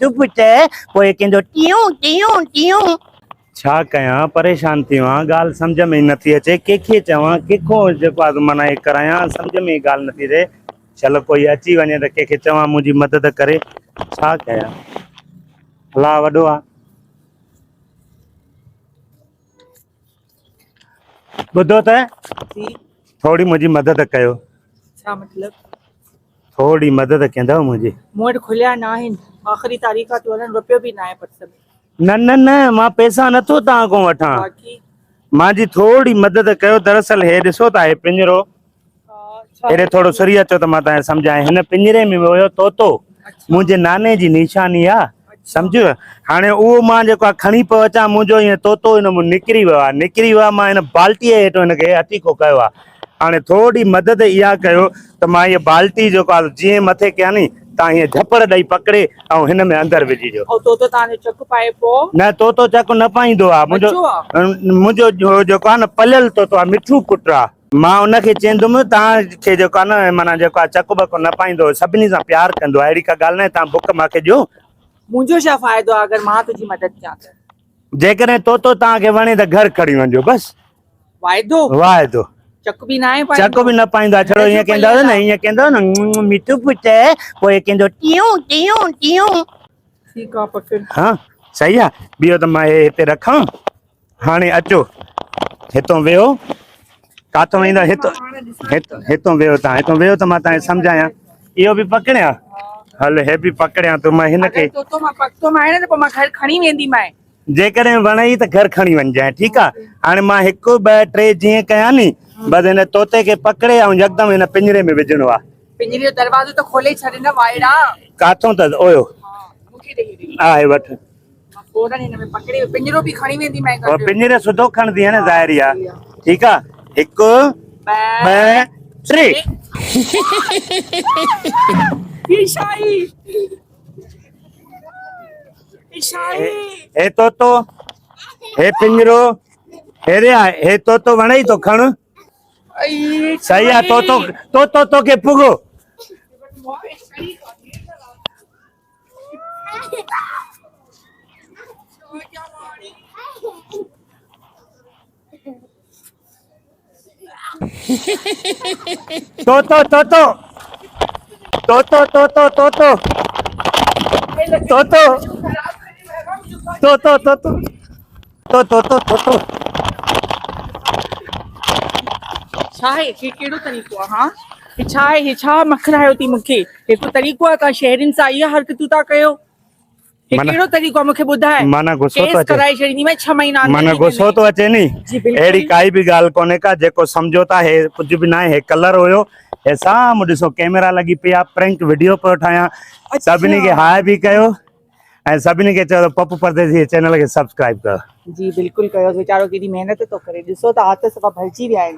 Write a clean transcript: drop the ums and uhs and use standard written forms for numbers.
चुप थे पोइ कंहिंजो टियूं टियूं टियूं छा कयां परेशान थी आहियां ॻाल्हि सम्झ में ई नथी अचे कंहिंखे चवां कंहिंखो जेको आहे माना हे करायां सम्झ में ई ॻाल्हि नथी थिए चलो कोई अची वञे त कंहिंखे चवां मुंहिंजी मदद करे छा कयां अलाह वॾो आहे ॿुधो त थोरी मुंहिंजी मदद कयो छा मतलब थोरी मदद कंदव मुंहिंजी मूं वटि खुलिया न आहिनि आख़िरी तारीख़ आहे तो रुपयो बि न आहे पर्स में न न न मां पैसा नथो तव्हां खां वठां बाक़ी मुंहिंजी थोरी मदद कयो दरअसल हे ॾिसो था हे पिंजरो हेॾे थोरो सरी अचो त मां तव्हांखे सम्झायां हिन पिंजरे में हुयो तोतो मुंहिंजे नाने जी निशानी आहे सम्झो हाणे उहो मां जेको आहे खणी पियो अचां मुंहिंजो ईअं तोतो हिन मां निकिरी वियो आहे मां हिन बाल्टीअ हेठि हिनखे हथीको कयो आहे हाणे थोरी मदद इहा कयो त मां हीअ बाल्टी जेको आहे जीअं मथे कयां नी तव्हां हीअं झपड़ ॾेई पकिड़े ऐं हिन में अंदरि विझिजो तोतो तव्हांजो चक पाए पोइ न तोतो चक न पाईंदो आहे मुंहिंजो जेको आहे न पलियल तोतो आहे मिठू पुटु आहे मां उनखे चवंदुमि तव्हांखे जेको आहे न माना जेको आहे चक बक न पाईंदो सभिनी सां प्यार कंदो आहे अहिड़ी का ॻाल्हि न आहे तव्हां बुक मूंखे ॾियो मुंहिंजो छा फ़ाइदो आहे अगरि मां तुंहिंजी मदद कयां त जेकॾहिं तोतो तव्हांखे वणे त घर खणी वञिजो बसि वाइदो चक बि न आहे चक बि न पाईंदो आहे छड़ो ईअं कंदव न ईअं कंदव न मिठू पुटु पोइ कंहिंजो टियूं टियूं टियूं ठीकु आहे पकड़ हा सही आहे बीहो त मां हिते रखां हाणे अचो हितां वेहो काथों वेंदा हितां वेहो तव्हां हितां वेहो त मां तव्हांखे सम्झायां इहो बि पकड़ियां हल हे बि पकड़ियां त मां हिनखे जेकॾहिं वणई त घर खणी वञजांइ ठीकु आहे हाणे मां 1 2 3 जीअं कयां नी बसि हिन तोते खे पकड़े ऐं यकदमि हिन पिंजरे में विझणो आहे पिंजरे जो दरवाज़ो त खोले छॾ न वाइड़ा काथों त ओयो आहे वठ पिंजरो बि खणी वेंदी पिंजरे सुठो खणंदी आहे न ज़ाहिरी आहे ठीकु आहे 1 2 3 हे तोतो हे पिंजरो हे तोतो वणई तो खण सही आहे तोतो तोखे पुगो तोतो तोतो तोतो तोतो तोतो तोतो तोतो तोतो तोतो तोतो छा आहे हे कहिड़ो तरीक़ो आहे हा हे छा आहे हे छा मखरायो थी मूंखे हिकु तरीक़ो आहे तव्हां शहरियुनि सां इहा हरकतूं था कयो हे कहिड़ो तरीक़ो आहे मूंखे ॿुधाए माना गुस्सो थो अचे कराए छॾींदीमांइ 6 महीना माना गुस्सो थो अचे नी अहिड़ी काई बि ॻाल्हि कोन्हे का जेको सम्झो था हे कुझु बि न आहे हे कलर हुयो हे साम्हूं ॾिसो कैमरा लॻी पई आहे प्रैंक वीडियो पियो ठाहियां सभिनी खे हाय बि कयो ऐं सभिनी खे चयो पप्पू परदेसी चैनल खे सब्सक्राइब कयो जी बिल्कुलु कयो वीचारो केॾी महिनत थो करे ॾिसो त हथ सफ़ा भरिजी विया आहिनि